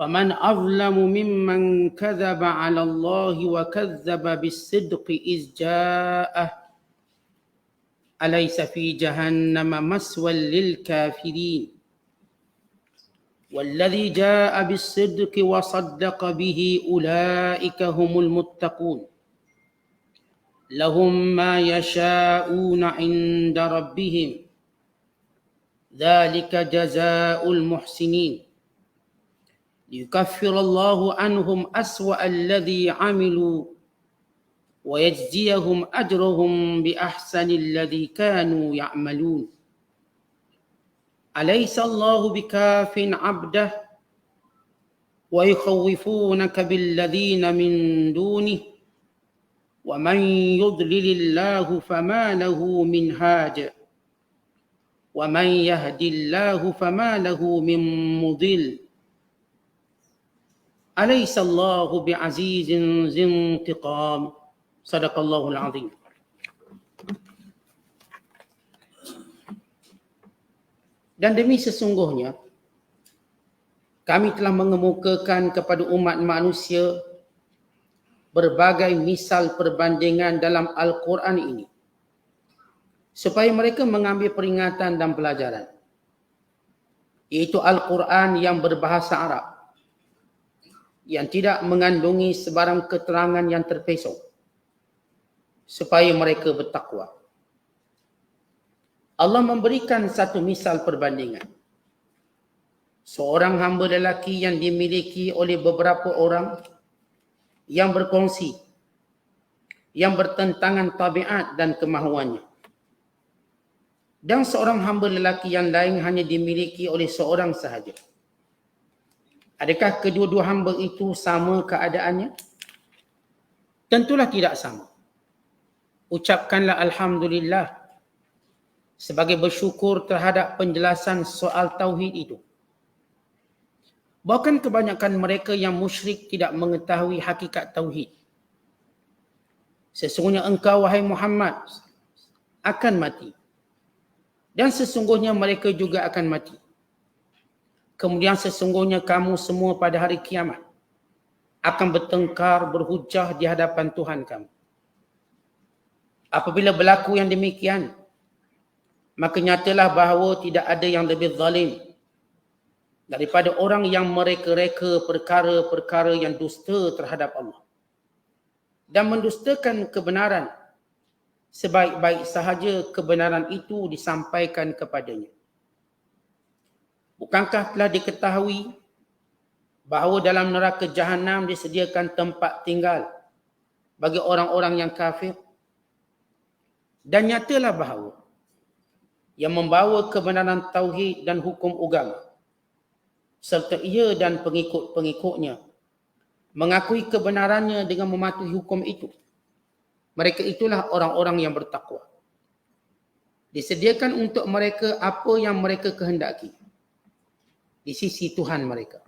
فمن أظلم ممن كذب على الله وكذب بالصدق إذ جاءه أليس في جهنم مثوى للكافرين والذي جاء بالصدق وصدق به أولئك هم المتقون لهم ما يشاءون عند ربهم ذلك جزاء المحسنين ليكفر الله عنهم أسوأ الذي عملوا ويجزيهم أجرهم بأحسن الذي كانوا يعملون أليس الله بكاف عبده ويخوفونك بالذين من دونه ومن يضلل الله فما له من هاد ومن يهد الله فما له من مضل أليس الله بعزيز ذي انتقام صدق الله العظيم. Dan demi sesungguhnya kami telah mengemukakan kepada umat manusia berbagai misal perbandingan dalam Al-Quran ini supaya mereka mengambil peringatan dan pelajaran, iaitu Al-Quran yang berbahasa Arab yang tidak mengandungi sebarang keterangan yang terpesong supaya mereka bertakwa. Allah memberikan satu misal perbandingan. Seorang hamba lelaki yang dimiliki oleh beberapa orang yang berkongsi, yang bertentangan tabiat dan kemahuannya. Dan seorang hamba lelaki yang lain hanya dimiliki oleh seorang sahaja. Adakah kedua-dua hamba itu sama keadaannya? Tentulah tidak sama. Ucapkanlah Alhamdulillah sebagai bersyukur terhadap penjelasan soal tauhid itu. Bahkan kebanyakan mereka yang musyrik tidak mengetahui hakikat tauhid. Sesungguhnya engkau, wahai Muhammad, akan mati. Dan sesungguhnya mereka juga akan mati. Kemudian sesungguhnya kamu semua pada hari kiamat akan bertengkar, berhujah di hadapan Tuhan kamu. Apabila berlaku yang demikian, maka nyatalah bahawa tidak ada yang lebih zalim daripada orang yang mereka-reka perkara-perkara yang dusta terhadap Allah dan mendustakan kebenaran sebaik-baik sahaja kebenaran itu disampaikan kepadanya. Bukankah telah diketahui bahawa dalam neraka Jahannam disediakan tempat tinggal bagi orang-orang yang kafir? Dan nyatalah bahawa yang membawa kebenaran tauhid dan hukum agama serta ia dan pengikut-pengikutnya mengakui kebenarannya dengan mematuhi hukum itu, mereka itulah orang-orang yang bertakwa. Disediakan untuk mereka apa yang mereka kehendaki di sisi Tuhan mereka.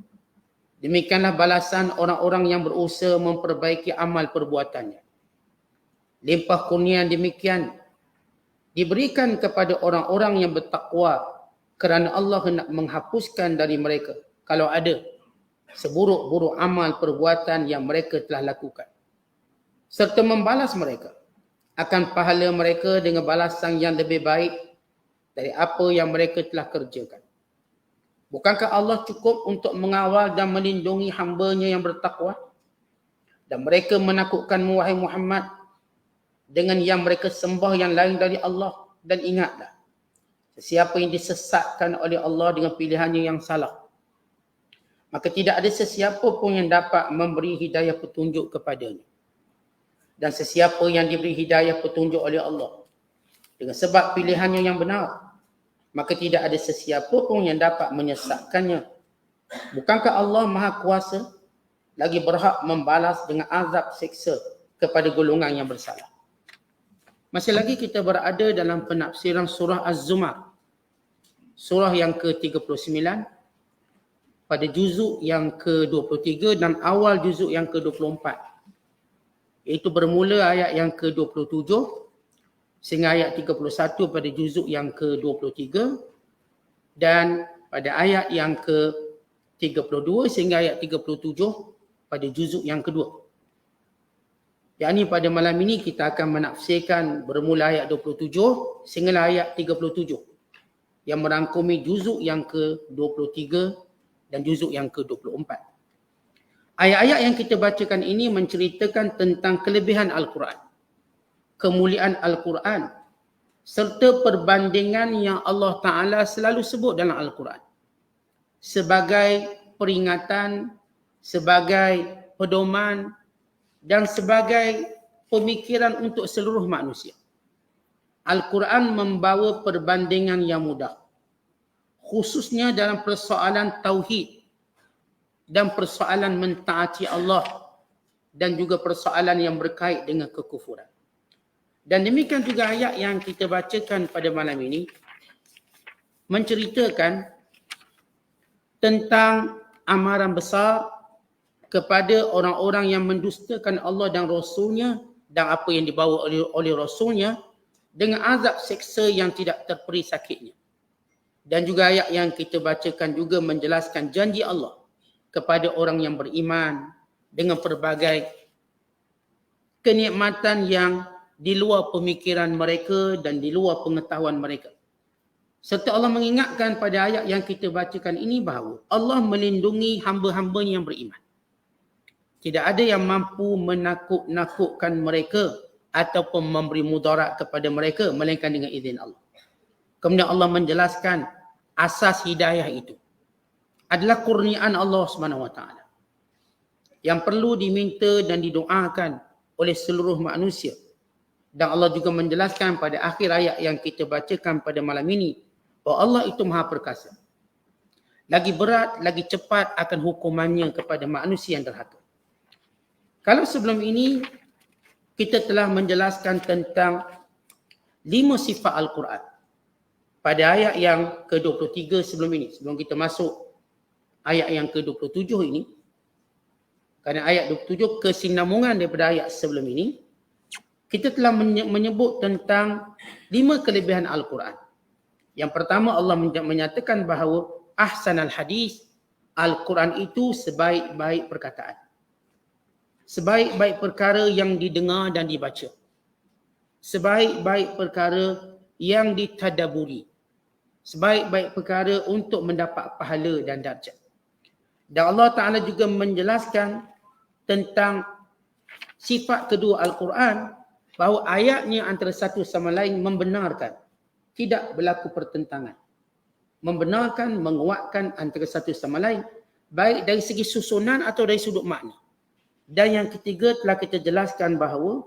Demikianlah balasan orang-orang yang berusaha memperbaiki amal perbuatannya. Limpah kurnia demikian diberikan kepada orang-orang yang bertakwa kerana Allah hendak menghapuskan dari mereka kalau ada seburuk-buruk amal perbuatan yang mereka telah lakukan, serta membalas mereka akan pahala mereka dengan balasan yang lebih baik dari apa yang mereka telah kerjakan. Bukankah Allah cukup untuk mengawal dan melindungi hamba-Nya yang bertakwa? Dan mereka menakutkanmu, wahai Muhammad, dengan yang mereka sembah yang lain dari Allah. Dan ingatlah, sesiapa yang disesatkan oleh Allah dengan pilihannya yang salah, maka tidak ada sesiapa pun yang dapat memberi hidayah petunjuk kepadanya. Dan sesiapa yang diberi hidayah petunjuk oleh Allah dengan sebab pilihannya yang benar, maka tidak ada sesiapa pun yang dapat menyesatkannya. Bukankah Allah Maha Kuasa lagi berhak membalas dengan azab seksa kepada golongan yang bersalah? Masih lagi kita berada dalam penafsiran surah Az-Zumar, surah yang ke-39 pada juzuk yang ke-23 dan awal juzuk yang ke-24. Iaitu bermula ayat yang ke-27 sehingga ayat 31 pada juzuk yang ke-23 dan pada ayat yang ke-33 32 sehingga ayat 37 pada juzuk yang kedua. Yakni pada malam ini kita akan menafsirkan bermula ayat 27 sehingga ayat 37 yang merangkumi juzuk yang ke-23 dan juzuk yang ke-24. Ayat-ayat yang kita bacakan ini menceritakan tentang kelebihan Al-Quran, kemuliaan Al-Quran serta perbandingan yang Allah Ta'ala selalu sebut dalam Al-Quran sebagai peringatan, sebagai pedoman dan sebagai pemikiran untuk seluruh manusia. Al-Quran membawa perbandingan yang mudah, khususnya dalam persoalan tauhid dan persoalan mentaati Allah dan juga persoalan yang berkait dengan kekufuran. Dan demikian juga ayat yang kita bacakan pada malam ini menceritakan tentang amaran besar kepada orang-orang yang mendustakan Allah dan Rasulnya dan apa yang dibawa oleh Rasulnya dengan azab seksa yang tidak terperi sakitnya. Dan juga ayat yang kita bacakan juga menjelaskan janji Allah kepada orang yang beriman dengan pelbagai kenikmatan yang di luar pemikiran mereka dan di luar pengetahuan mereka. Serta Allah mengingatkan pada ayat yang kita bacakan ini bahawa Allah melindungi hamba-hamba yang beriman. Tidak ada yang mampu menakut-nakutkan mereka ataupun memberi mudarat kepada mereka melainkan dengan izin Allah. Kemudian Allah menjelaskan asas hidayah itu adalah kurniaan Allah SWT yang perlu diminta dan didoakan oleh seluruh manusia. Dan Allah juga menjelaskan pada akhir ayat yang kita bacakan pada malam ini bahawa Allah itu maha perkasa. Lagi berat, lagi cepat akan hukumannya kepada manusia yang derhaka. Kalau sebelum ini kita telah menjelaskan tentang 5 sifat Al-Quran. Pada ayat yang ke-23 sebelum ini, sebelum kita masuk ayat yang ke-27 ini, kerana ayat 27 kesinambungan daripada ayat sebelum ini, kita telah menyebut tentang 5 kelebihan Al-Quran. Yang pertama, Allah menyatakan bahawa ahsanal hadis, Al-Quran itu sebaik-baik perkataan. Sebaik-baik perkara yang didengar dan dibaca. Sebaik-baik perkara yang ditadaburi. Sebaik-baik perkara untuk mendapat pahala dan darjat. Dan Allah Ta'ala juga menjelaskan tentang sifat kedua Al-Quran, bahawa ayatnya antara satu sama lain membenarkan, tidak berlaku pertentangan. Membenarkan, menguatkan antara satu sama lain, baik dari segi susunan atau dari sudut makna. Dan yang ketiga telah kita jelaskan bahawa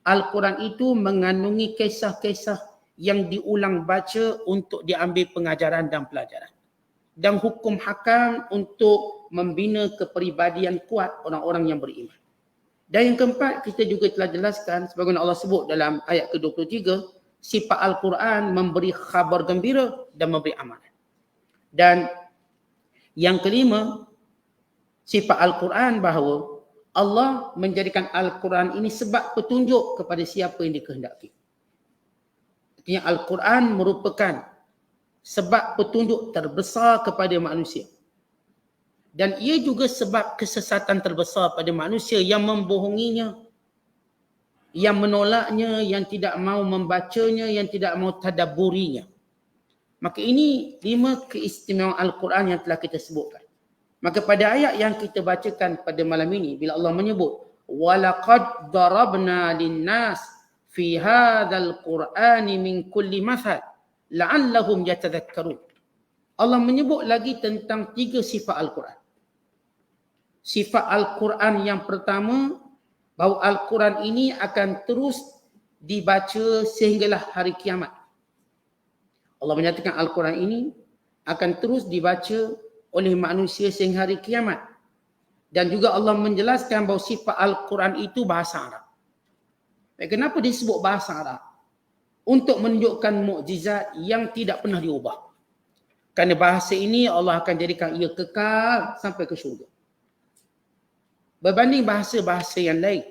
Al-Quran itu mengandungi kisah-kisah yang diulang baca untuk diambil pengajaran dan pelajaran. Dan hukum hakam untuk membina kepribadian kuat orang-orang yang beriman. Dan yang keempat, kita juga telah jelaskan sebagaimana Allah sebut dalam ayat ke-23, sifat Al-Quran memberi khabar gembira dan memberi amaran. Dan yang kelima, sifat Al-Quran bahawa Allah menjadikan Al-Quran ini sebab petunjuk kepada siapa yang dikehendaki. Artinya Al-Quran merupakan sebab petunjuk terbesar kepada manusia. Dan ia juga sebab kesesatan terbesar pada manusia yang membohonginya, yang menolaknya, yang tidak mahu membacanya, yang tidak mahu tadabburinya. Maka ini 5 keistimewaan Al-Quran yang telah kita sebutkan. Maka pada ayat yang kita bacakan pada malam ini, bila Allah menyebut وَلَقَدْ ضَرَبْنَا لِلنَّاسِ فِي هَذَا الْقُرْآنِ مِنْ كُلِّ مَثَلٍ لَعَلَّهُمْ يَتَذَكَّرُونَ. Allah menyebut lagi tentang 3 sifat Al-Quran. Sifat Al-Quran yang pertama, bahawa Al-Quran ini akan terus dibaca sehinggalah hari kiamat. Allah menyatakan Al-Quran ini akan terus dibaca oleh manusia sehingga hari kiamat. Dan juga Allah menjelaskan bahawa sifat Al-Quran itu bahasa Arab. Kenapa disebut bahasa Arab? Untuk menunjukkan mukjizat yang tidak pernah diubah. Kerana bahasa ini Allah akan jadikan ia kekal sampai ke syurga. Berbanding bahasa-bahasa yang lain,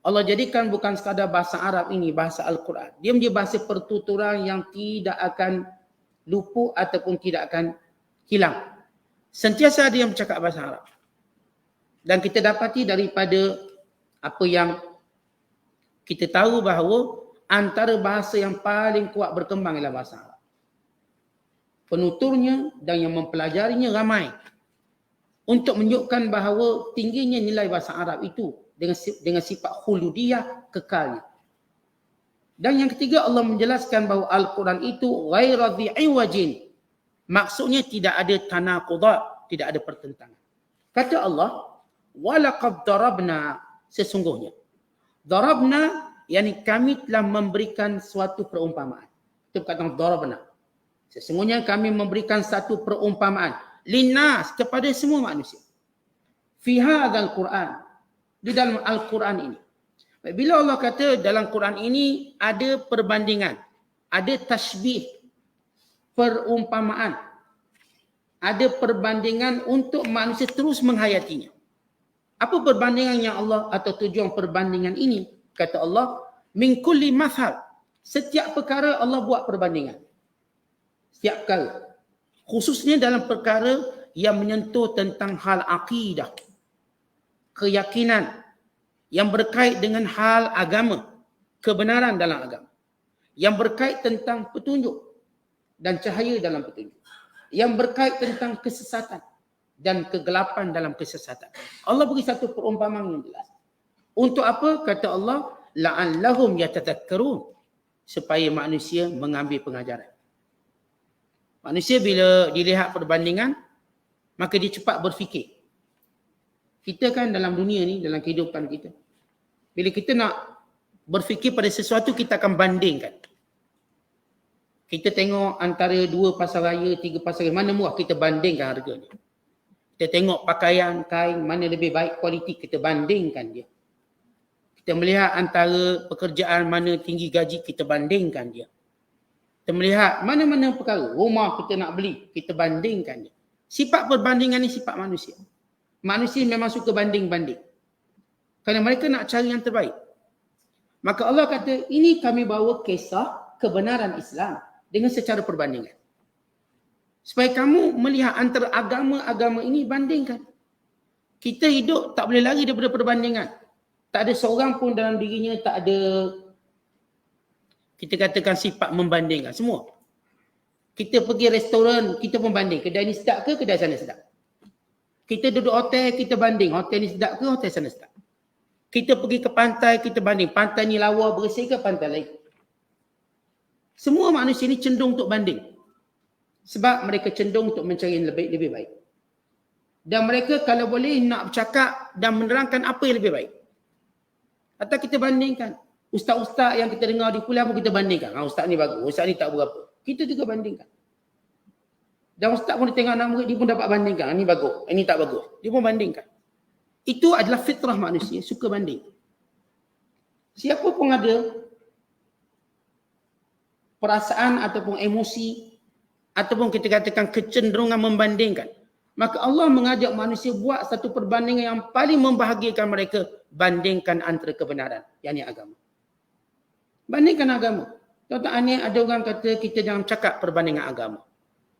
Allah jadikan bukan sekadar bahasa Arab ini, bahasa Al-Quran. Dia menjadi bahasa pertuturan yang tidak akan luput ataupun tidak akan hilang. Sentiasa ada yang bercakap bahasa Arab. Dan kita dapati daripada apa yang kita tahu bahawa antara bahasa yang paling kuat berkembang ialah bahasa Arab. Penuturnya dan yang mempelajarinya ramai. Untuk menunjukkan bahawa tingginya nilai bahasa Arab itu dengan sifat khuludiyah, kekalnya. Dan yang ketiga, Allah menjelaskan bahawa Al-Quran itu ghaira dhi'iwajin. Maksudnya tidak ada tanaqudat, tidak ada pertentangan. Kata Allah, walaqad darabna, sesungguhnya. Darabna, yakni kami telah memberikan suatu perumpamaan. Itu kata darabna. Sesungguhnya kami memberikan satu perumpamaan. Linnas, kepada semua manusia. Fi hadzal Quran, di dalam Al-Quran ini. Bila Allah kata dalam Quran ini ada perbandingan, ada tashbih, perumpamaan, ada perbandingan untuk manusia terus menghayatinya. Apa perbandingan yang Allah atau tujuan perbandingan ini? Kata Allah, min kulli mathal, setiap perkara Allah buat perbandingan. Setiap perkara. Khususnya dalam perkara yang menyentuh tentang hal akidah, keyakinan, yang berkait dengan hal agama, kebenaran dalam agama, yang berkait tentang petunjuk dan cahaya dalam petunjuk, yang berkait tentang kesesatan dan kegelapan dalam kesesatan. Allah beri satu perumpamaan yang jelas. Untuk apa? Kata Allah, la'allahum yatadhakkarun, supaya manusia mengambil pengajaran. Manusia bila dilihat perbandingan, maka dia cepat berfikir. Kita kan dalam dunia ni, dalam kehidupan kita, bila kita nak berfikir pada sesuatu, kita akan bandingkan. Kita tengok antara 2 pasaraya, 3 pasaraya, mana murah, kita bandingkan harganya. Kita tengok pakaian, kain, mana lebih baik kualiti, kita bandingkan dia. Kita melihat antara pekerjaan mana tinggi gaji, kita bandingkan dia. Kita melihat mana-mana perkara, rumah kita nak beli, kita bandingkan dia. Sifat perbandingan ni sifat manusia. Manusia memang suka banding-banding. Kerana mereka nak cari yang terbaik. Maka Allah kata, ini kami bawa kisah kebenaran Islam dengan secara perbandingan. Supaya kamu melihat antara agama-agama ini, bandingkan. Kita hidup tak boleh lari daripada perbandingan. Tak ada seorang pun dalam dirinya tak ada, kita katakan sifat membandingkan. Semua. Kita pergi restoran, kita pun banding. Kedai ni sedap ke, kedai sana sedap. Kita duduk hotel, kita banding. Hotel ni sedap ke, hotel sana sedap. Kita pergi ke pantai, kita banding. Pantai ni lawa bersih ke pantai lain. Semua manusia ni cenderung untuk banding. Sebab mereka cenderung untuk mencari yang lebih baik. Dan mereka kalau boleh nak bercakap dan menerangkan apa yang lebih baik. Atau kita bandingkan. Ustaz-ustaz yang kita dengar di kuliah pun kita bandingkan. Ustaz ni bagus, ustaz ni tak berapa. Kita juga bandingkan. Dan ustaz pun dia tengok anak murid, dia pun dapat bandingkan. Ini bagus, ini tak bagus. Dia pun bandingkan. Itu adalah fitrah manusia, suka banding. Siapa pun ada perasaan ataupun emosi, ataupun kita katakan kecenderungan membandingkan. Maka Allah mengajak manusia buat satu perbandingan yang paling membahagiakan mereka. Bandingkan antara kebenaran, yakni agama. Bandingkan agama. Tuan-tuan, ada orang kata kita jangan cakap perbandingan agama.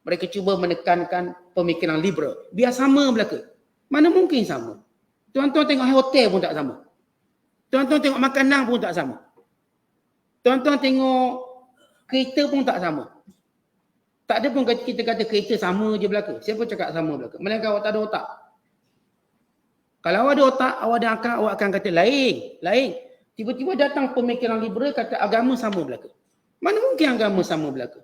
Mereka cuba menekankan pemikiran liberal. Biar sama belaka. Mana mungkin sama? Tuan-tuan tengok hotel pun tak sama. Tuan-tuan tengok makanan pun tak sama. Tuan-tuan tengok kereta pun tak sama. Tak ada pun kita kata kereta sama je belaka. Siapa cakap sama belaka? Melainkan awak tak ada otak. Kalau awak ada otak, awak ada akal, awak akan kata lain. Tiba-tiba datang pemikiran liberal kata agama sama belaka. Mana mungkin agama sama belaka?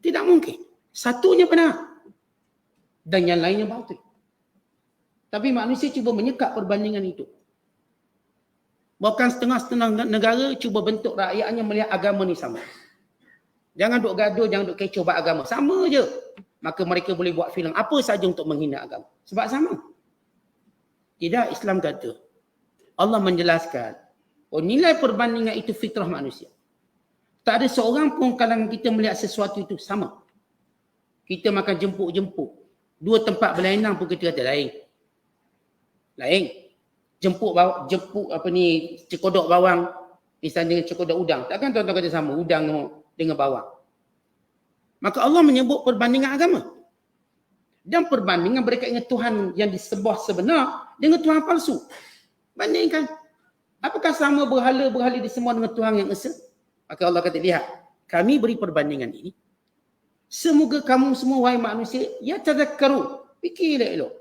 Tidak mungkin. Satunya benar. Dan yang lainnya batil. Tapi manusia cuba menyekat perbandingan itu. Bahkan setengah-setengah negara cuba bentuk rakyatnya melihat agama ni sama. Jangan duk gaduh, jangan duk kecoh buat agama. Sama je. Maka mereka boleh buat filem apa saja untuk menghina agama. Sebab sama. Tidak, Islam kata. Allah menjelaskan. Oh, nilai perbandingan itu fitrah manusia. Tak ada seorang pun kalangan kita melihat sesuatu itu sama. Kita makan jemput-jemput. 2 tempat berlainan pun kita kata lain. Jemput apa ni, cekodok bawang. Misalnya dengan cekodok udang. Takkan tuan-tuan kata sama udang dengan bawang. Maka Allah menyebut perbandingan agama. Dan perbandingan mereka ingat Tuhan yang disembah sebenar dengan Tuhan palsu. Bandingkan. Apakah sama berhala-berhala disembah dengan Tuhan yang esa? Maka Allah kata, lihat, kami beri perbandingan ini. Semoga kamu semua, wahai manusia, ya tadakkaru. Fikir elok.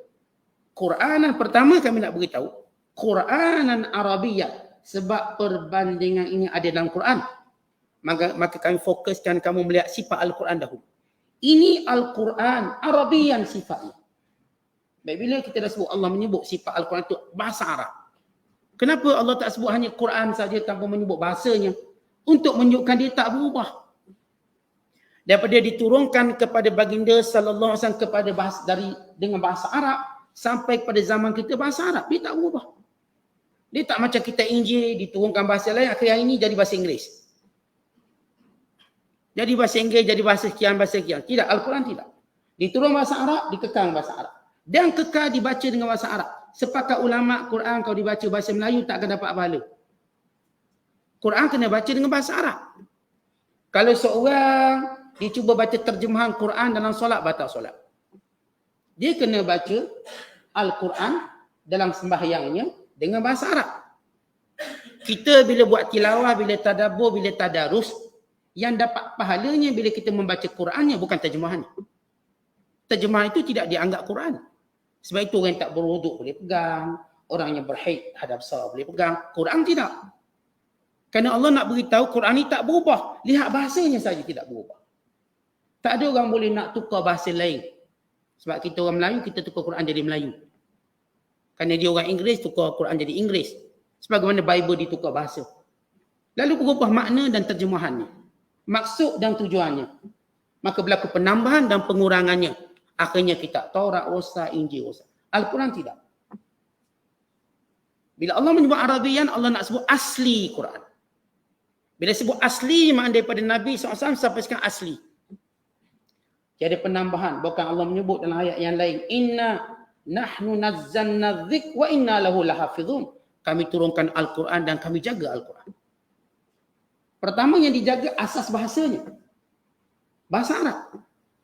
Quranan pertama kami nak beritahu. Quranan Arabiyyah. Sebab perbandingan ini ada dalam Quran. Maka kami fokuskan kamu melihat sifat Al-Quran dahulu. Ini Al-Quran Arabian sifatnya. Baik, bila kita dah sebut Allah menyebut sifat Al-Quran itu bahasa Arab. Kenapa Allah tak sebut hanya Quran saja tanpa menyebut bahasanya? Untuk menunjukkan dia tak berubah. Daripada diturunkan kepada baginda sallallahu alaihi wasallam dengan bahasa Arab sampai pada zaman kita bahasa Arab, dia tak berubah. Dia tak macam kita Injil diturunkan bahasa lain, akhir ini jadi bahasa Inggeris. Jadi bahasa Inggeris, jadi bahasa sekian. Tidak, Al-Quran tidak. Diturun bahasa Arab, dikekang bahasa Arab. Dan kekal dibaca dengan bahasa Arab. Sepakat ulama' Quran kalau dibaca bahasa Melayu tak akan dapat pahala. Quran kena baca dengan bahasa Arab. Kalau seorang dia cuba baca terjemahan Quran dalam solat, batal solat. Dia kena baca Al-Quran dalam sembahyangnya dengan bahasa Arab. Kita bila buat tilawah, bila tadabbur, bila tadarus, yang dapat pahalanya bila kita membaca Qurannya, bukan terjemahannya. Terjemahan itu tidak dianggap Quran. Sebab itu orang yang tak berwuduk boleh pegang, orang yang berhaid hadap besar boleh pegang. Quran tidak. Kerana Allah nak beritahu Quran ni tak berubah. Lihat bahasanya saja tidak berubah. Tak ada orang boleh nak tukar bahasa lain. Sebab kita orang Melayu, kita tukar Quran jadi Melayu. Kerana dia orang Inggeris, tukar Quran jadi Inggeris. Sebagaimana Bible ditukar bahasa. Lalu berubah makna dan terjemahannya. Maksud dan tujuannya. Maka berlaku penambahan dan pengurangannya. Akhirnya kita Taurat rosak, Injil rosak. Al-Quran tidak. Bila Allah menyebut Arabian, Allah nak sebut asli Quran. Bila sebut asli, makna daripada Nabi SAW sampai sekarang asli. Jadi penambahan. Bukan Allah menyebut dalam ayat yang lain. Inna nahnu nazzalna dzikra wa inna lahu lahafizun. Kami turunkan Al-Quran dan kami jaga Al-Quran. Pertama yang dijaga asas bahasanya. Bahasa Arab.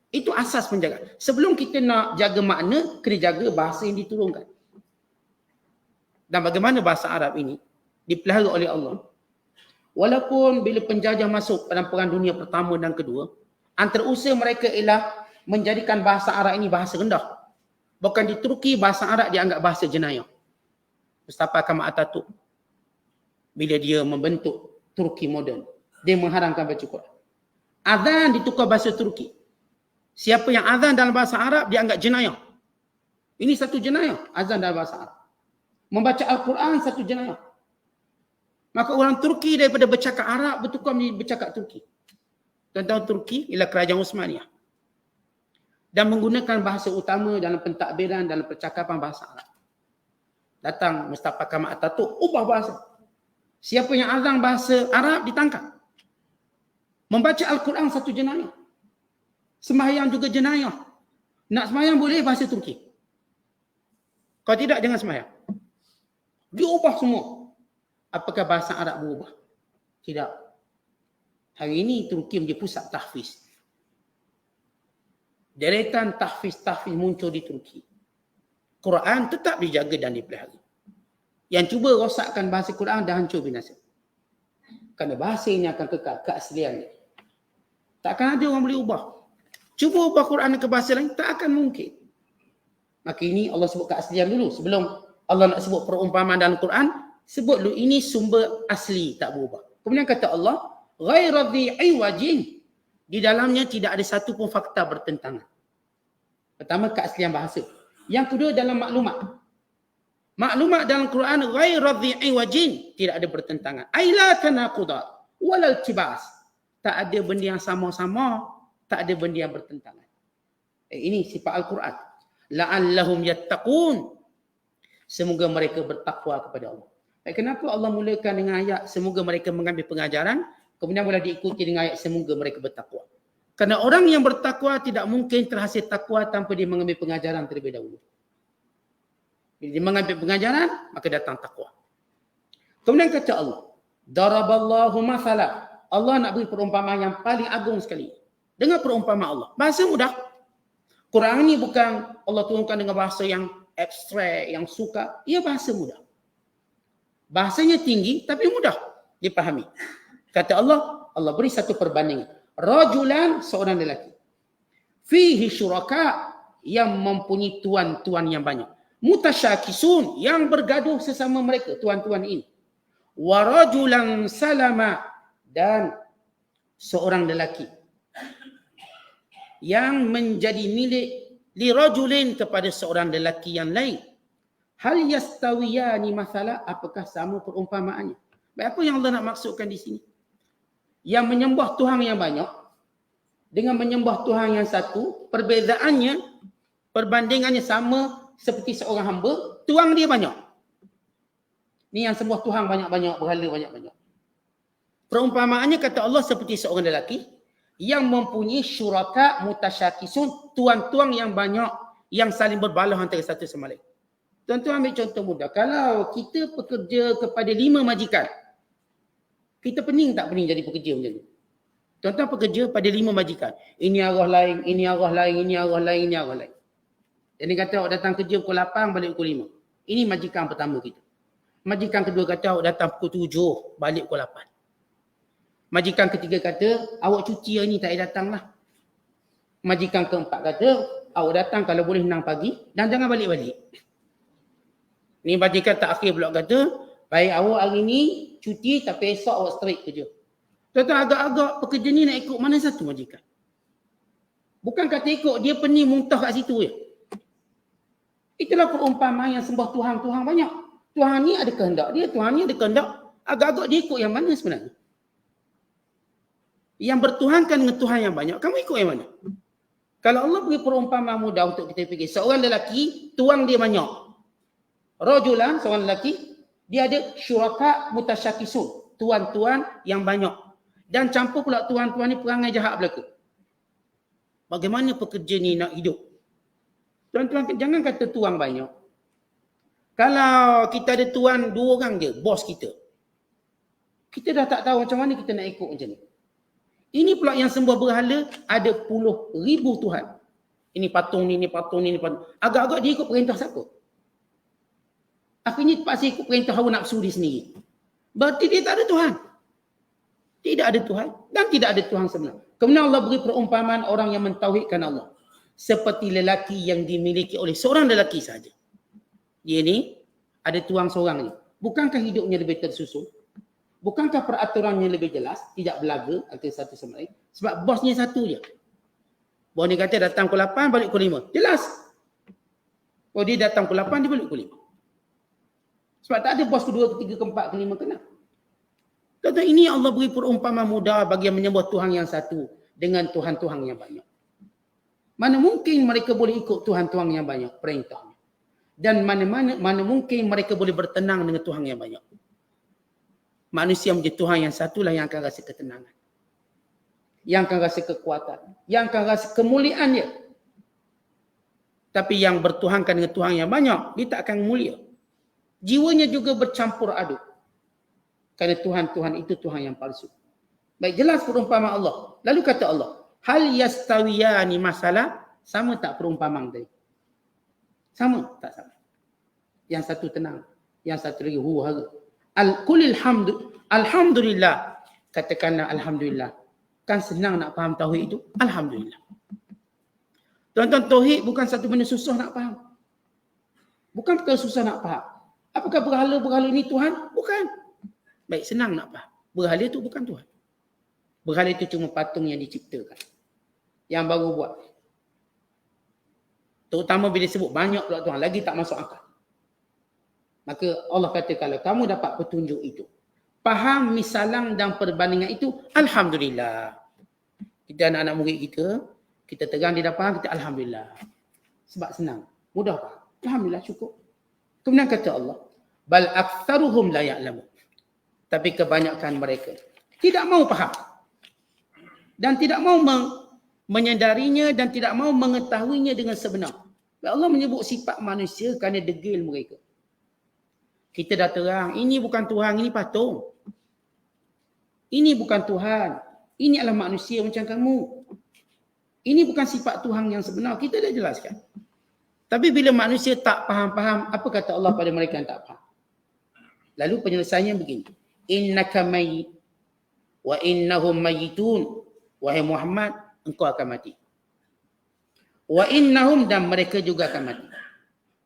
Itu asas penjagaan. Sebelum kita nak jaga makna, kena jaga bahasa yang diturunkan. Dan bagaimana bahasa Arab ini dipelihara oleh Allah. Walaupun bila penjajah masuk dalam Perang Dunia Pertama dan Kedua, antara usaha mereka ialah menjadikan bahasa Arab ini bahasa rendah. Bukan di Turki, bahasa Arab dianggap bahasa jenayah. Mustafa Kemal Atatürk, bila dia membentuk Turki moden, dia mengharamkan baca Quran. Azan ditukar bahasa Turki. Siapa yang azan dalam bahasa Arab dianggap jenayah. Ini satu jenayah, azan dalam bahasa Arab. Membaca Al-Quran satu jenayah. Maka orang Turki daripada bercakap Arab bertukar menjadi bercakap Turki. Tentang Turki ialah kerajaan Uthmaniyah. Dan menggunakan bahasa utama dalam pentadbiran, dalam percakapan bahasa Arab. Datang Mustafa Kemal Atatürk, ubah bahasa. Siapa yang azan bahasa Arab ditangkap. Membaca Al-Quran satu jenayah. Sembahyang juga jenayah. Nak sembahyang boleh bahasa Turki. Kalau tidak, jangan sembahyang. Dia ubah semua. Apakah bahasa Arab berubah? Tidak. Hari ini Turki menjadi pusat tahfiz. Deretan tahfiz muncul di Turki. Quran tetap dijaga dan dipelihara. Yang cuba rosakkan bahasa Quran dah hancur binasa. Kerana bahasa ini akan kekal keasliannya. Takkan ada orang boleh ubah. Cuba ubah Quran ke bahasa lain, tak akan mungkin. Maka ini Allah sebut keaslian dulu. Sebelum Allah nak sebut perumpamaan dalam Quran, sebut dulu ini sumber asli, tak berubah. Kemudian kata Allah, ghaira dhi iwajin. Di dalamnya tidak ada satu pun fakta bertentangan. Pertama, keaslian bahasa. Yang kedua, dalam maklumat. Maklumat dalam Quran ghaira dhi iwajin, tidak ada bertentangan. Aila tanaqudat walal tibas. Tak ada benda yang sama-sama, tak ada benda yang bertentangan. Ini sifat Al-Quran. La'allahum yattaqun. Semoga mereka bertakwa kepada Allah. Kenapa Allah mulakan dengan ayat semoga mereka mengambil pengajaran, kemudian boleh diikuti dengan ayat semoga mereka bertakwa. Kerana orang yang bertakwa tidak mungkin terhasil takwa tanpa dia mengambil pengajaran terlebih dahulu. Bila dia mengambil pengajaran, maka datang takwa. Kemudian kata Allah, daraballahu mathala. Allah nak beri perumpamaan yang paling agung sekali. Dengan perumpamaan Allah. Bahasa mudah. Quran ni bukan Allah turunkan dengan bahasa yang abstrak, yang sukar. Ia bahasa mudah. Bahasanya tinggi tapi mudah dipahami. Kata Allah, Allah beri satu perbandingan. Rajulan, seorang lelaki. Fihi syuraka, yang mempunyai tuan-tuan yang banyak. Mutasyakisun, yang bergaduh sesama mereka, tuan-tuan ini. Wa rajulan salama, dan seorang lelaki yang menjadi milik li rajulin, kepada seorang lelaki yang lain. Hal yastawiyani mathala, apakah sama perumpamaannya? Baik, apa yang Allah nak maksudkan di sini? Yang menyembah Tuhan yang banyak dengan menyembah Tuhan yang satu, perbezaannya, perbandingannya sama seperti seorang hamba, tuang dia banyak. Ni yang sembah Tuhan banyak-banyak, berhala banyak-banyak. Perumpamaannya kata Allah seperti seorang lelaki yang mempunyai syuraka mutasyakisun, tuan-tuan yang banyak yang saling berbalah antara satu sama lain. Tuan-tuan ambil contoh mudah. Kalau kita bekerja kepada 5 majikan, kita pening tak pening jadi pekerja macam ni? Tuan-tuan pekerja pada 5 majikan. Ini arah lain, ini arah lain, ini arah lain, ini arah lain. Jadi kata awak datang kerja pukul 8, balik pukul 5. Ini majikan pertama kita. Majikan kedua kata awak datang pukul 7, balik pukul 8. Majikan ketiga kata, awak cuti hari ni tak payah datang lah. Majikan keempat kata, awak datang kalau boleh 6 pagi dan jangan balik-balik. Ni majikan terakhir pula kata, baik awak hari ni cuti tapi esok awak straight kerja. Tuan-tuan, agak-agak pekerja ni nak ikut mana satu majikan? Bukan kata ikut, dia pening muntah kat situ je. Itulah perumpamaan yang sembah Tuhan-Tuhan banyak. Tuhan ni ada kehendak dia, Tuhan ni ada kehendak. Agak-agak dia ikut yang mana sebenarnya? Yang bertuhankan dengan Tuhan yang banyak, kamu ikut yang mana? Kalau Allah beri perumpamaan mudah untuk kita fikir. Seorang lelaki, tuang dia banyak. Rajulan, seorang lelaki, dia ada syuraka mutasyakisun, tuan-tuan yang banyak. Dan campur pula tuan-tuan ni perangai jahat belaka. Bagaimana pekerja ni nak hidup? Tuan-tuan, jangan kata tuang banyak. Kalau kita ada tuan 2 orang je, bos kita. Kita dah tak tahu macam mana kita nak ikut macam ni. Ini pula yang sembah berhala, ada puluh ribu Tuhan. Ini patung ni, ini patung ni, ini patung. Agak-agak dia ikut perintah siapa? Akhirnya terpaksa ikut perintah hawa nafsu dia sendiri. Berarti dia tak ada Tuhan. Tidak ada Tuhan dan tidak ada Tuhan sebenar. Kemudian Allah beri perumpamaan orang yang mentauhidkan Allah. Seperti lelaki yang dimiliki oleh seorang lelaki saja. Dia ni ada tuang seorang ni. Bukankah hidupnya lebih tersusun? Bukankah peraturannya lebih jelas? Tidak belaga antara satu sama lain. Sebab bosnya satu je. Bos ni kata datang pukul 8, balik pukul 5. Jelas. Oh, dia datang pukul 8, dia balik pukul 5. Sebab tak ada bos kedua, ketiga, keempat, kelima, keenam. Kata ini Allah beri perumpamaan mudah bagi yang menyembah Tuhan yang satu dengan Tuhan-Tuhan yang banyak. Mana mungkin mereka boleh ikut Tuhan-Tuhan yang banyak perintahnya. Dan mana mungkin mereka boleh bertenang dengan Tuhan yang banyak. Manusia menjadi Tuhan yang satulah yang akan rasa ketenangan. Yang akan rasa kekuatan. Yang akan rasa kemuliaan dia. Tapi yang bertuhankan dengan Tuhan yang banyak, dia tak akan mulia. Jiwanya juga bercampur aduk. Kerana Tuhan-Tuhan itu Tuhan yang palsu. Baik, jelas perumpamaan Allah. Lalu kata Allah, hal yastawiyani masalah, sama tak perumpamaan tadi? Sama tak sama? Yang satu tenang, yang satu lagi huru-hara. Alhamdulillah. Katakanlah alhamdulillah. Kan senang nak faham tauhid itu? Alhamdulillah. Tuan-tuan, tauhid bukan satu benda susah nak faham. Bukan perkara susah nak faham. Apakah berhala-berhala ini Tuhan? Bukan. Baik, senang nak faham. Berhala itu bukan Tuhan. Berhala itu cuma patung yang diciptakan. Yang baru buat. Terutama bila sebut banyak pula Tuhan. Lagi tak masuk akal. Maka Allah kata kalau kamu dapat petunjuk itu. Faham misalang dan perbandingan itu. Alhamdulillah. Kita anak-anak murid kita. Kita terang dia dah faham. Kita Alhamdulillah. Sebab senang. Mudah faham. Alhamdulillah cukup. Kemudian kata Allah. Bal aktsaruhum la ya'lamun. Tapi kebanyakan mereka tidak mau faham. Dan tidak mau menyedarinya dan tidak mau mengetahuinya dengan sebenar. Allah menyebut sifat manusia kerana degil mereka. Kita dah terang, ini bukan Tuhan, ini patung. Ini bukan Tuhan. Ini adalah manusia macam kamu. Ini bukan sifat Tuhan yang sebenar. Kita dah jelaskan. Tapi bila manusia tak faham-faham, apa kata Allah pada mereka yang tak faham? Lalu penyelesaiannya begini. Innaka mayyit wa innahum mayyitun. Wahai Muhammad, engkau akan mati. Wa innahum, dan mereka juga akan mati.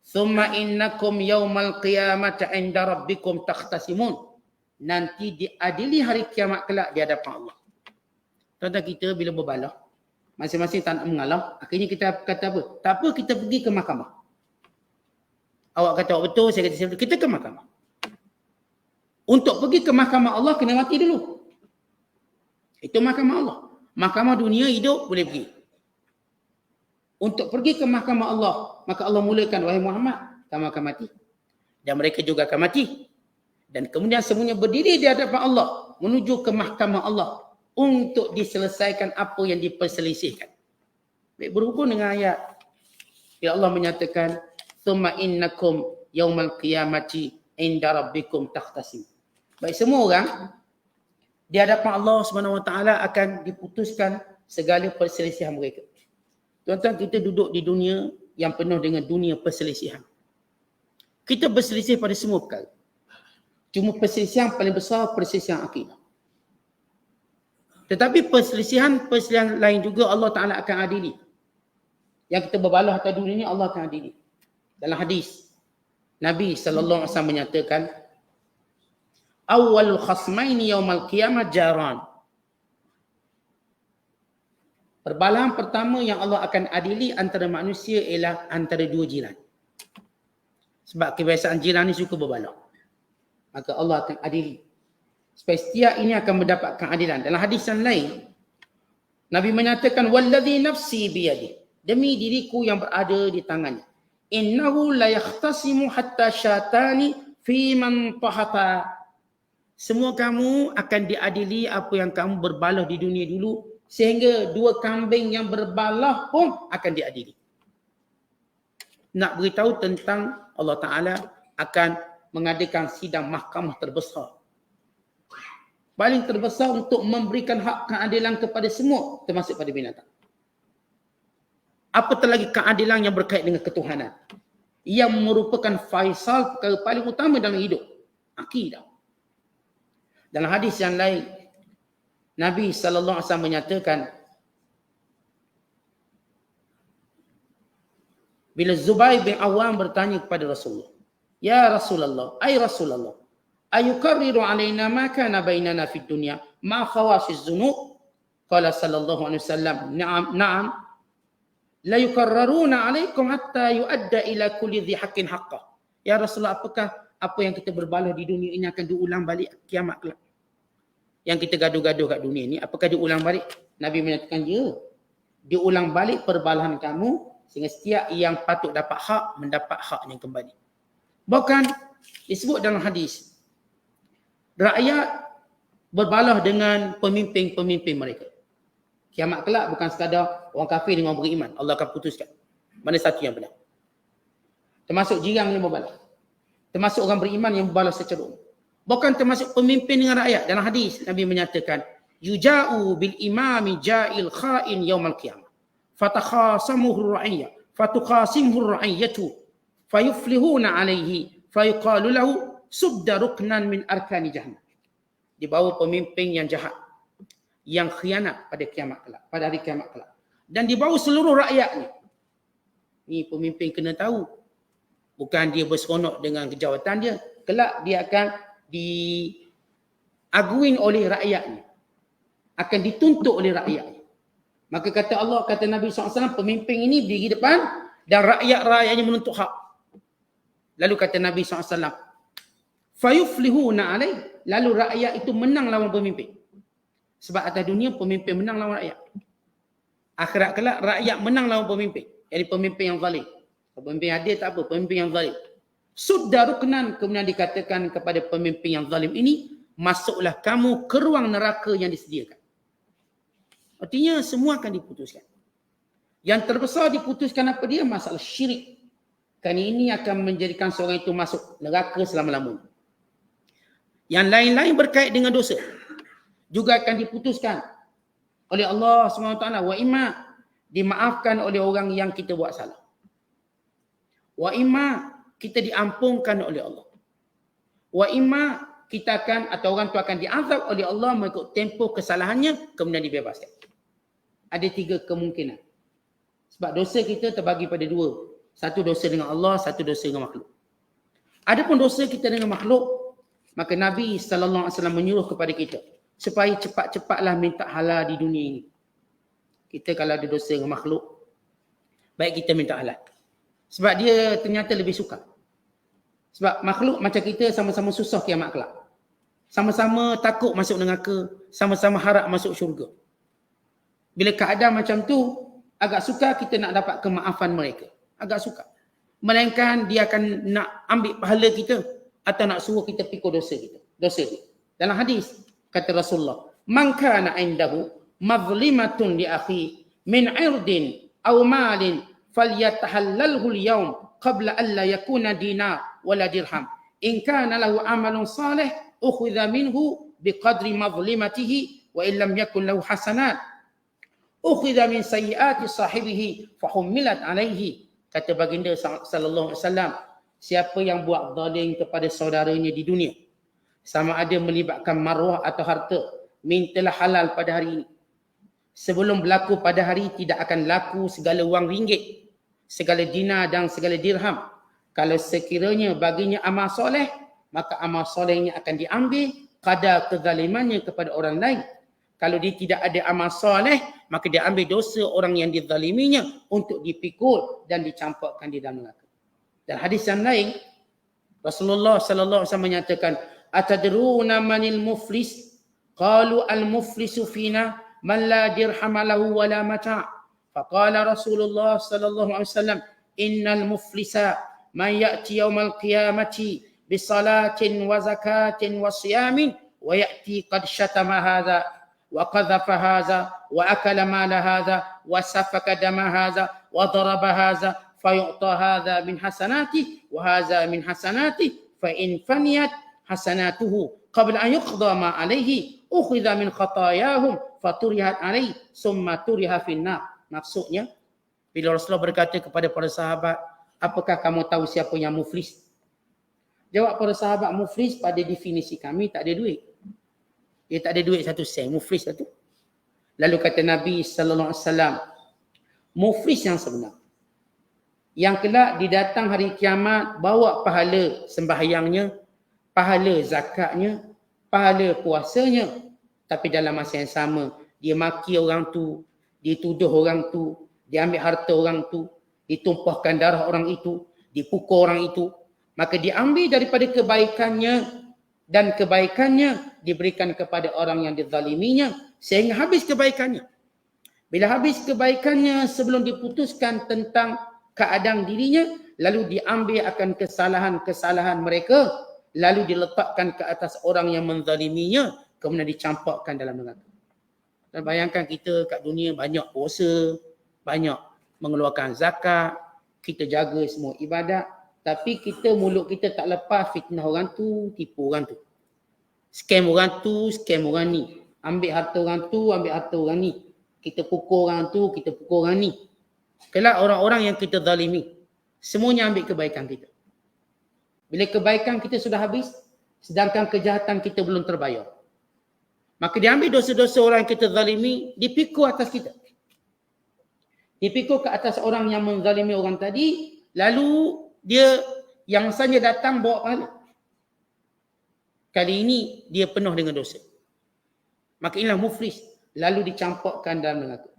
Thumma innakum yawmal qiyamati 'inda rabbikum takhtasimun. Nanti diadili hari kiamat kelak di hadapan Allah. Tuan-tuan, kita bila berbalah, masing-masing tak nak mengalah, akhirnya kita kata apa? Tak apa, kita pergi ke mahkamah. Awak kata awak betul, saya kata saya betul. Kita ke mahkamah. Untuk pergi ke mahkamah Allah, kena mati dulu. Itu mahkamah Allah. Mahkamah dunia hidup, boleh pergi. Untuk pergi ke mahkamah Allah, maka Allah mulakan, wahai Muhammad, kamu akan mati. Dan mereka juga akan mati. Dan kemudian semuanya berdiri di hadapan Allah, menuju ke mahkamah Allah, untuk diselesaikan apa yang diperselisihkan. Baik, berhubung dengan ayat ya Allah menyatakan thumma innakum yaumal qiyamati inda rabbikum takhtasim. Baik, semua orang di hadapan Allah Subhanahu Wa Taala akan diputuskan segala perselisihan mereka. Tuan-tuan, kita duduk di dunia yang penuh dengan dunia perselisihan. Kita berselisih pada semua perkara. Cuma perselisihan paling besar perselisihan akidah. Tetapi perselisihan lain juga Allah Ta'ala akan adili. Yang kita berbalah atas dunia ini Allah akan adili. Dalam hadis, Nabi SAW menyatakan, awwalul khasmaini yawmal qiyamah jaran. Perbalahan pertama yang Allah akan adili antara manusia ialah antara dua jiran. Sebab kebiasaan jiran ni suka berbalah. Maka Allah akan adili. Supaya setiap ini akan mendapatkan keadilan. Dalam hadis yang lain, Nabi menyatakan, walladhi nafsi biyadi. Demi diriku yang berada di tangannya. Innahu la yakhtasimu hatta syatani fi man tahata. Semua kamu akan diadili apa yang kamu berbalah di dunia dulu, sehingga dua kambing yang berbalah pun akan diadili. Nak beritahu tentang Allah Ta'ala akan mengadakan sidang mahkamah terbesar. Paling terbesar untuk memberikan hak keadilan kepada semua, termasuk pada binatang. Apatah lagi keadilan yang berkait dengan ketuhanan, yang merupakan faisal perkara paling utama dalam hidup, akidah. Dalam hadis yang lain, Nabi SAW menyatakan, bila Zubair bin Awam bertanya kepada Rasulullah, ya Rasulullah, ay Rasulullah, ayukarriru alaina ma kana bainana fid dunya ma khawasiz zunub? Qala sallallahu alaihi wasallam, na'am la yukarraruna alaikum hatta yuadda ila kulli dhi haqqin haqqah. Ya Rasulullah, apakah apa yang kita berbalah di dunia ini akan diulang balik kiamat kelak? Yang kita gaduh-gaduh kat dunia ni, apakah diulang balik? Nabi menyatakan, ya, diulang balik perbalahan kamu sehingga setiap yang patut dapat hak mendapat haknya kembali. Bahkan disebut dalam hadis, rakyat berbalah dengan pemimpin-pemimpin mereka. Kiamat kelak bukan sekadar orang kafir dengan orang beriman. Allah akan putuskan mana satu yang benar. Termasuk jiran yang berbalah. Termasuk orang beriman yang berbalah secara umum. Bahkan termasuk pemimpin dengan rakyat. Dalam hadis Nabi menyatakan, yuja'u bil imami ja'il kha'in yawmal qiyamah. Fatakhasamuhu ar-ra'iyyah. Fatukhasimhu ar-ra'iyyatu. Fayuflihuna alaihi. Fayuqalu lahu sudda ruknan min arkani jahannam. Dibawa pemimpin yang jahat, yang khianat pada kiamat kelak, pada hari kiamat kelak. Dan dibawa seluruh rakyatnya. Ni pemimpin kena tahu. Bukan dia berseronok dengan kejawatan dia. Kelak dia akan diaguin oleh rakyatnya. Akan dituntut oleh rakyatnya. Maka kata Allah, kata Nabi SAW, pemimpin ini berdiri depan dan rakyat-rakyatnya menuntut hak. Lalu kata Nabi SAW, fayuflihuna alaih. Lalu rakyat itu menang lawan pemimpin. Sebab atas dunia pemimpin menang lawan rakyat. Akhirat kelak rakyat menang lawan pemimpin. Jadi pemimpin yang zalim. Pemimpin adil tak apa, pemimpin yang zalim. Sudda ruknan, kemudian dikatakan kepada pemimpin yang zalim ini, masuklah kamu ke ruang neraka yang disediakan. Artinya semua akan diputuskan. Yang terbesar diputuskan apa dia? Masalah syirik. Kerana ini akan menjadikan seorang itu masuk neraka selama-lamanya. Yang lain-lain berkait dengan dosa juga akan diputuskan oleh Allah SWT. Wa imma, dimaafkan oleh orang yang kita buat salah. Wa imma kita diampunkan oleh Allah. Wa imma kita akan atau orang tu akan diazab oleh Allah mengikut tempoh kesalahannya kemudian dibebaskan. Ada 3 kemungkinan. Sebab dosa kita terbagi pada 2. Satu dosa dengan Allah, satu dosa dengan makhluk. Adapun dosa kita dengan makhluk, maka Nabi sallallahu alaihi wasallam menyuruh kepada kita supaya cepat-cepatlah minta halal di dunia ini. Kita kalau ada dosa dengan makhluk, baik kita minta halal. Sebab dia ternyata lebih suka. Sebab makhluk macam kita sama-sama susah kiamat kelak. Sama-sama takut masuk neraka, sama-sama harap masuk syurga. Bila keadaan macam tu, agak suka kita nak dapat kemaafan mereka. Agak suka. Melainkan dia akan nak ambil pahala kita atau nak suruh kita pikul dosa kita. Dosa dia. Dalam hadis, kata Rasulullah, "Man kana indahu mazlimatun li akhi min 'irdin aw malin falyatahallalhu al-yawm qabla an la yakuna dinar wala dirham. In kana lahu amalun salih ukhidha minhu biqadri mazlimatihi wa in lam yakun lahu hasanat ukhidha min sayyiati sahibihi fahumilat alaihi." Kata baginda sallallahu alaihi wasallam, siapa yang buat zalim kepada saudaranya di dunia, sama ada melibatkan maruah atau harta, mintalah halal pada hari ini. Sebelum berlaku pada hari tidak akan laku segala wang ringgit, segala dinar dan segala dirham. Kalau sekiranya baginya amal soleh, maka amal solehnya akan diambil kadar kezalimannya kepada orang lain. Kalau dia tidak ada amal soleh, maka dia ambil dosa orang yang dizaliminya untuk dipikul dan dicampakkan di dalam neraka. Dan hadis yang lain, Rasulullah sallallahu alaihi wasallam menyatakan, "Atadruna manil muflis?" Qalu al-muflisu fina man la dirham lahu wa la mata'. Faqala Rasulullah sallallahu alaihi wasallam, "Innal muflisa man ya'ti yawmal qiyamati bi salatin wa zakatin wa siyamin wa ya'ti qad shatama hadha wa qadhafa hadha wa akala mala hadha wa safaka dama hadha wa daraba hadha fayu'ta hadha min hasanati wa hadha min hasanati fa in faniyat hasanatuhu qabla an yuqda ma alayhi ukhidha min khatayahum faturihat alayhi summa turiha finnar." Maksudnya, bila Rasulullah berkata kepada para sahabat, apakah kamu tahu siapa yang muflis? Jawab para sahabat, muflis pada definisi kami tak ada duit. Dia tak ada duit 1 sen, muflis satu. Lalu kata Nabi sallallahu alaihi wasallam, muflis yang sebenar, yang kelak didatang hari kiamat bawa pahala sembahyangnya, pahala zakatnya, pahala puasanya, tapi dalam masa yang sama dia maki orang tu, dia tuduh orang tu, dia ambil harta orang tu, ditumpahkan darah orang itu, dipukul orang itu, maka diambil daripada kebaikannya dan kebaikannya diberikan kepada orang yang dizaliminya sehingga habis kebaikannya. Bila habis kebaikannya sebelum diputuskan tentang keadaan dirinya, lalu diambil akan kesalahan-kesalahan mereka, lalu diletakkan ke atas orang yang menzaliminya, kemudian dicampakkan dalam neraka. Dan bayangkan kita kat dunia banyak puasa, banyak mengeluarkan zakat, kita jaga semua ibadat, tapi kita mulut kita tak lepas fitnah orang tu, tipu orang tu. Scam orang tu, scam orang ni. Ambil harta orang tu, ambil harta orang ni. Kita pukul orang tu, kita pukul orang ni. Kelak orang-orang yang kita zalimi, semuanya ambil kebaikan kita. Bila kebaikan kita sudah habis, sedangkan kejahatan kita belum terbayar, maka dia ambil dosa-dosa orang yang kita zalimi, dipikul atas kita. Dipikul ke atas orang yang menzalimi orang tadi, lalu dia yang saja datang bawa pahala. Kali ini dia penuh dengan dosa. Maka inilah muflis, lalu dicampakkan dalam neraka.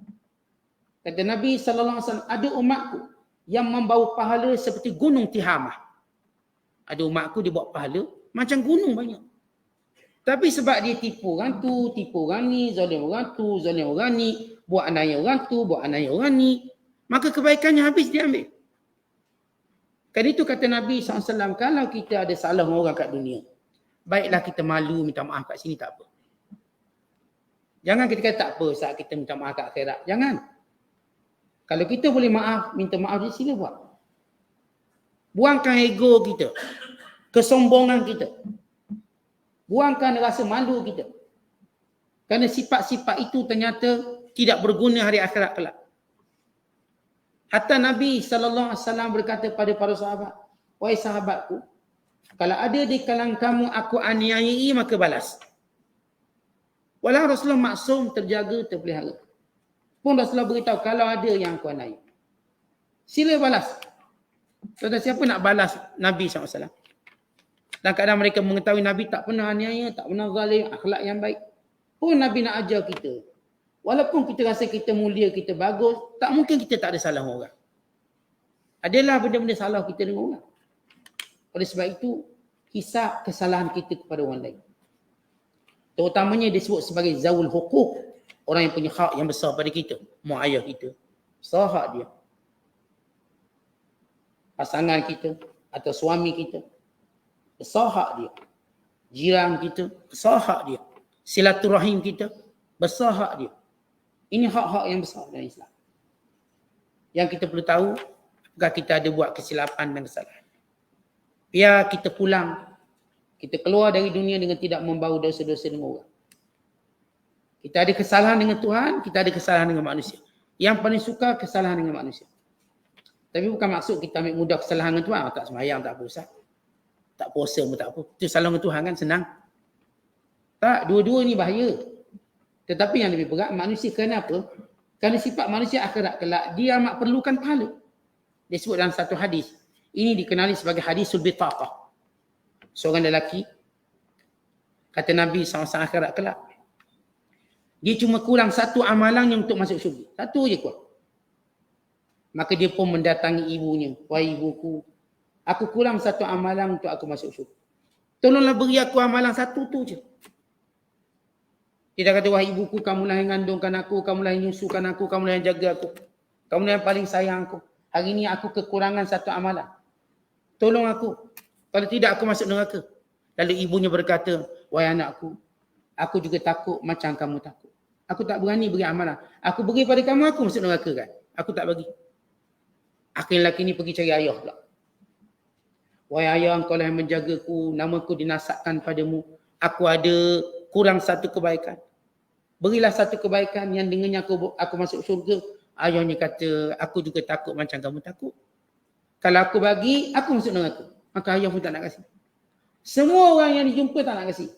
Kata Nabi sallallahu alaihi wasallam, ada umatku yang membawa pahala seperti gunung Tihamah. Ada umatku dia bawa pahala macam gunung banyak. Tapi sebab dia tipu orang tu, tipu orang ni, zalim orang tu, zalim orang ni, buat anaya orang tu, buat anaya orang ni, maka kebaikannya habis dia ambil. Kan itu kata Nabi SAW, kalau kita ada salah orang kat dunia, baiklah kita malu minta maaf kat sini, tak apa. Jangan kita kata tak apa saat kita minta maaf kat akhirat. Jangan. Kalau kita boleh maaf, minta maaf di sini buat. Buangkan ego kita, kesombongan kita. Buangkan rasa malu kita. Kerana sifat-sifat itu ternyata tidak berguna hari akhirat kelak. Hatta Nabi SAW berkata pada para sahabat, wahai sahabatku, kalau ada di kalangan kamu aku aniayai maka balas. Walau Rasulullah maksum, terjaga, terpelihara. Pun Rasulullah beritahu kalau ada yang aku aniayai, sila balas. Tuan-tuan, siapa nak balas Nabi SAW? Dan kadang mereka mengetahui Nabi tak pernah aniaya, tak pernah zalim, akhlak yang baik. Pun Nabi nak ajar kita. Walaupun kita rasa kita mulia, kita bagus, tak mungkin kita tak ada salah orang. Adalah benda-benda salah kita dengan orang. Oleh sebab itu, hisab kesalahan kita kepada orang lain. Terutamanya disebut sebagai zawul hukuk. Orang yang punya hak yang besar pada kita. Mak ayah kita. Besar hak dia. Pasangan kita atau suami kita. Besar hak dia. Jiran kita. Besar hak dia. Silaturahim kita. Besar hak dia. Ini hak-hak yang besar dalam Islam. Yang kita perlu tahu, apakah kita ada buat kesilapan dan kesalahan. Biar kita pulang, kita keluar dari dunia dengan tidak membawa dosa-dosa dengan orang. Kita ada kesalahan dengan Tuhan, kita ada kesalahan dengan manusia. Yang paling suka kesalahan dengan manusia. Tapi bukan maksud kita ambil mudah kesalahan dengan Tuhan. Tak sembahyang, tak puasa. Tak puasa pun tak apa. Itu salah dengan Tuhan kan senang. Tak, dua-dua ni bahaya. Tetapi yang lebih berat manusia, kenapa? Kerana sifat manusia akhirat kelak, dia amat perlukan pahala. Disebut dalam satu hadis. Ini dikenali sebagai hadisul bitaqah. Seorang lelaki, kata Nabi SAW akhirat kelak, dia cuma kurang satu amalannya untuk masuk syurga. Satu je kuat. Maka dia pun mendatangi ibunya. Wahai ibuku, aku kurang satu amalan untuk aku masuk syurga. Tolonglah beri aku amalan satu tu je. Dia kata, wahai ibuku, kamulah yang mengandungkan aku, kamulah yang menyusukan aku, kamulah yang jaga aku. Kamulah yang paling sayang aku. Hari ini aku kekurangan satu amalan. Tolong aku. Kalau tidak aku masuk neraka. Lalu ibunya berkata, wahai anakku, aku juga takut macam kamu takut. Aku tak berani beri amalan. Aku beri pada kamu, aku masuk neraka kan. Aku tak bagi. Akhirnya lelaki ini pergi cari ayah pula. Wahai ayah, engkau lah yang menjagaku, namaku dinasabkan padamu. Aku ada kurang satu kebaikan. Berilah satu kebaikan yang dengannya aku masuk syurga. Ayahnya kata, aku juga takut macam kamu takut. Kalau aku bagi, aku masuk neraka. Maka ayah pun tak nak kasih. Semua orang yang dijumpa tak nak kasih.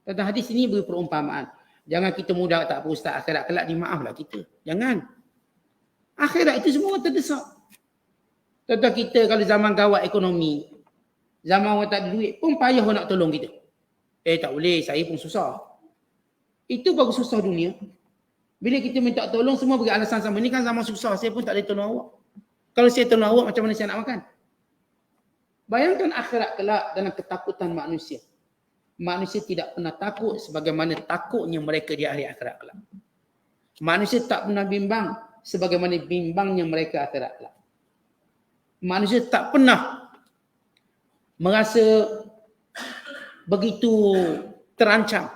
Tentang hadis ini beri perumpamaan. Jangan kita mudah tak apa ustaz, akhirat kelak dimaaflah kita. Jangan. Akhirat itu semua terdesak. Tentang kita kalau zaman gawat ekonomi, zaman orang tak ada duit pun payah nak tolong kita. Tak boleh, saya pun susah. Itu baru susah dunia. Bila kita minta tolong, semua beri alasan sama. Ini kan zaman susah, saya pun tak boleh tolong awak. Kalau saya tolong awak, macam mana saya nak makan? Bayangkan akhirat kelak dalam ketakutan manusia. Manusia tidak pernah takut sebagaimana takutnya mereka di hari akhirat kelak. Manusia tak pernah bimbang sebagaimana bimbangnya mereka akhirat kelak. Manusia tak pernah merasa begitu terancam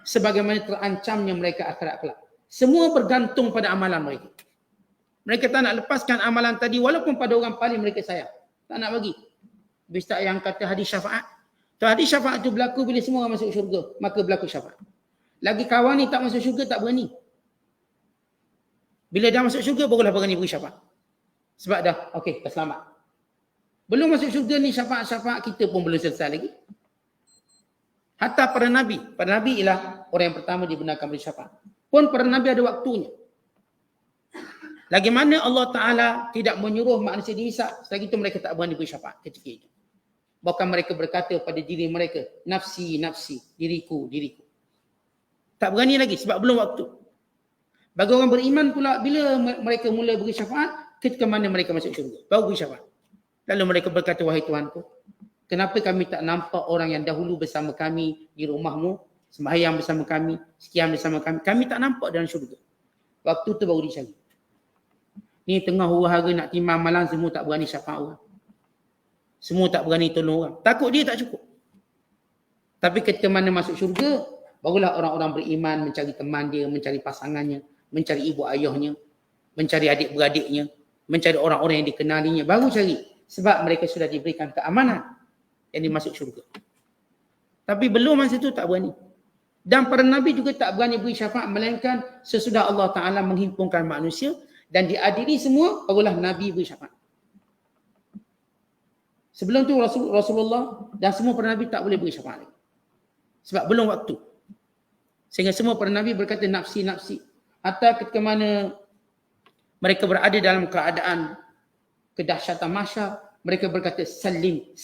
sebagaimana terancamnya mereka akhirat kelak. Semua bergantung pada amalan mereka. Mereka tak nak lepaskan amalan tadi walaupun pada orang paling mereka sayang. Tak nak bagi. Habis tak yang kata hadis syafaat. Hadis syafaat itu berlaku bila semua orang masuk syurga. Maka berlaku syafaat. Lagi kawan ni tak masuk syurga tak berani. Bila dah masuk syurga barulah berani beri syafaat. Sebab dah okey dah selamat. Belum masuk syurga ni syafaat-syafaat kita pun belum selesai lagi. Hatta para Nabi. Para Nabi ialah orang yang pertama dibenarkan beri syafaat. Pun para Nabi ada waktunya. Lagi mana Allah Ta'ala tidak menyuruh manusia dihisap, selagi itu mereka tak berani beri syafaat ketika itu. Bahkan mereka berkata pada diri mereka, nafsi, nafsi, diriku, diriku. Tak berani lagi sebab belum waktu. Bagi orang beriman pula, bila mereka mula beri syafaat, ketika mana mereka masuk syurga, baru beri syafaat. Lalu mereka berkata, wahai Tuhanku, kenapa kami tak nampak orang yang dahulu bersama kami di rumahmu, sembahyang bersama kami, sekian bersama kami. Kami tak nampak dalam syurga. Waktu tu baru dicari. Ni tengah huru-hara nak timah malam, semua tak berani syafaat orang. Semua tak berani tolong orang. Takut dia tak cukup. Tapi ketika mana masuk syurga, barulah orang-orang beriman mencari teman dia, mencari pasangannya, mencari ibu ayahnya, mencari adik-beradiknya, mencari orang-orang yang dikenalinya. Baru cari. Sebab mereka sudah diberikan keamanan yang dimasuk syurga. Tapi belum masa itu tak berani. Dan para Nabi juga tak berani beri syafaat melainkan sesudah Allah Ta'ala menghimpunkan manusia dan diadili semua, barulah Nabi beri syafaat. Sebelum tu Rasulullah dan semua para Nabi tak boleh beri syafaat lagi. Sebab belum waktu. Sehingga semua para Nabi berkata nafsi. Atau ketika mana mereka berada dalam keadaan kedahsyatan mahsyar, mereka berkata salim.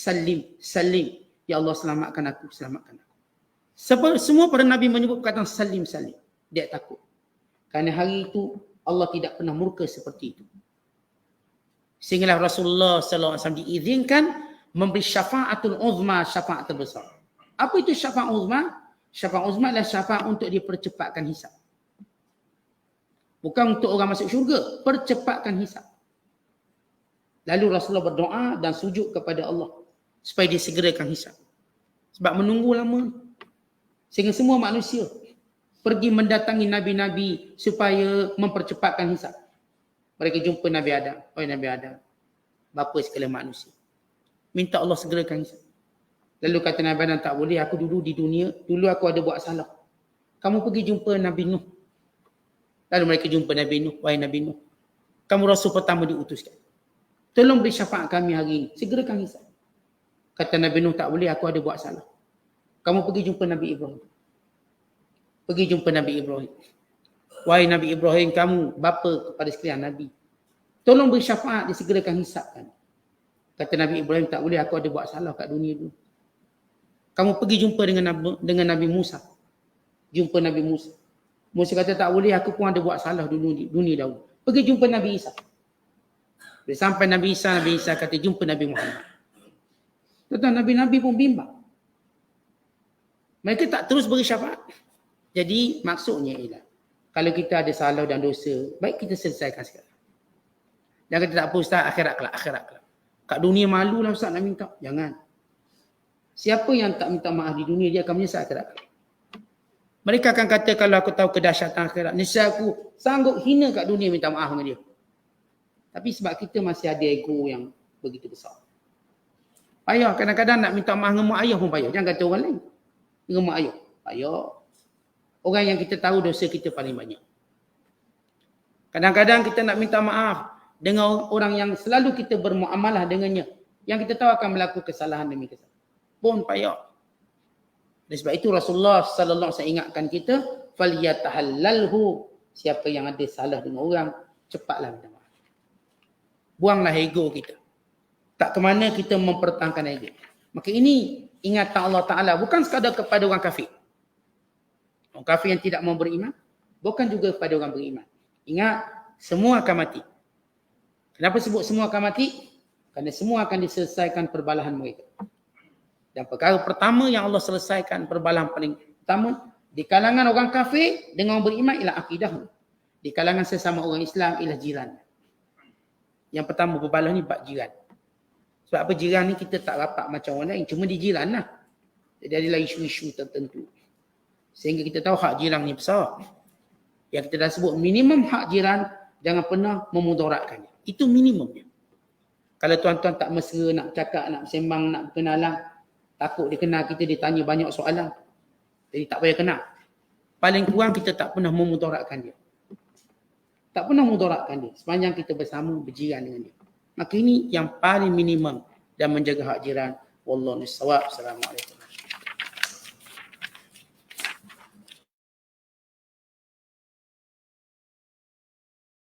Ya Allah, selamatkan aku. Semua para Nabi menyebut perkataan salim. Dia takut. Kerana hari itu Allah tidak pernah murka seperti itu. Sehinggalah Rasulullah SAW diizinkan memberi syafaatul uzma, syafaat terbesar. Apa itu syafaat uzma? Syafaat uzma adalah syafaat untuk dipercepatkan hisab. Bukan untuk orang masuk syurga, percepatkan hisab. Lalu Rasulullah berdoa dan sujud kepada Allah supaya disegerakan hisab. Sebab menunggu lama. Sehingga semua manusia pergi mendatangi nabi-nabi supaya mempercepatkan hisab. Mereka jumpa Nabi Adam. Oh Nabi Adam, bapa sekalian manusia, minta Allah segerakan hisab. Lalu kata Nabi Adam, tak boleh, aku dulu di dunia, dulu aku ada buat salah. Kamu pergi jumpa Nabi Nuh. Lalu mereka jumpa Nabi Nuh. Wahai Nabi Nuh, kamu rasul pertama diutuskan. Tolong beri syafaat kami hari ini. Segerakan hisab. Kata Nabi Nuh, tak boleh, aku ada buat salah. Kamu pergi jumpa Nabi Ibrahim. Pergi jumpa Nabi Ibrahim. Wahai Nabi Ibrahim, kamu bapa kepada sekalian Nabi. Tolong beri syafaat, disegerakan hisabkan. Kata Nabi Ibrahim, tak boleh, aku ada buat salah kat dunia dulu. Kamu pergi jumpa dengan Nabi Musa. Jumpa Nabi Musa. Musa kata, tak boleh, aku pun ada buat salah dulu di dunia dahulu. Pergi jumpa Nabi Isa. Bila sampai Nabi Isa kata, jumpa Nabi Muhammad. Tuan-tuan, Nabi-Nabi pun bimbang. Mereka tak terus beri syafaat. Jadi maksudnya ialah, kalau kita ada salah dan dosa, baik kita selesaikan sekarang. Jangan kata tak apa Ustaz, akhirat kelak. Kat dunia malu lah Ustaz nak minta. Jangan. Siapa yang tak minta maaf di dunia, dia akan menyesal akhirat kelak. Mereka akan kata, kalau aku tahu kedahsyatan akhirat, nescaya aku sanggup hina kat dunia minta maaf dengan dia. Tapi sebab kita masih ada ego yang begitu besar. Payah, kadang-kadang nak minta maaf dengan mak ayah pun payah. Jangan kata orang lain. Dengan mak ayah. Payah. Orang yang kita tahu dosa kita paling banyak. Kadang-kadang kita nak minta maaf dengan orang yang selalu kita bermuamalah dengannya. Yang kita tahu akan melakukan kesalahan demi kesalahan. Pun payah. Dan sebab itu Rasulullah sallallahu alaihi wasallam ingatkan kita, falyatahallalhu, siapa yang ada salah dengan orang, cepatlah minta maaf. Buanglah ego kita. Tak ke mana kita mempertahankan ego. Maka ini ingatan Allah Ta'ala bukan sekadar kepada orang kafir. Orang kafir yang tidak mau beriman, bukan juga kepada orang beriman. Ingat, semua akan mati. Kenapa sebut semua akan mati? Kerana semua akan diselesaikan perbalahan mereka. Dan perkara pertama yang Allah selesaikan, perbalahan paling pertama, di kalangan orang kafir dengan orang beriman ialah akidah. Di kalangan sesama orang Islam ialah jiran. Yang pertama perbalahan ni bab jiran. Sebab apa, jiran ni kita tak rapat macam orang lain, cuma di jiran lah. Jadi adalah isu-isu tertentu. Sehingga kita tahu hak jiran ni besar. Yang kita dah sebut minimum hak jiran, jangan pernah memudaratkannya. Itu minimumnya. Kalau tuan-tuan tak mesra, nak cakap, nak sembang, nak berkenalan, takut dia kenal kita, dia tanya banyak soalan. Jadi tak payah kenal. Paling kurang kita tak pernah memudaratkan dia. Tak pernah memudaratkan dia. Sepanjang kita bersama, berjiran dengan dia. Maka ini yang paling minimum dan menjaga hak jiran. Wallahu a'lam. Assalamualaikum.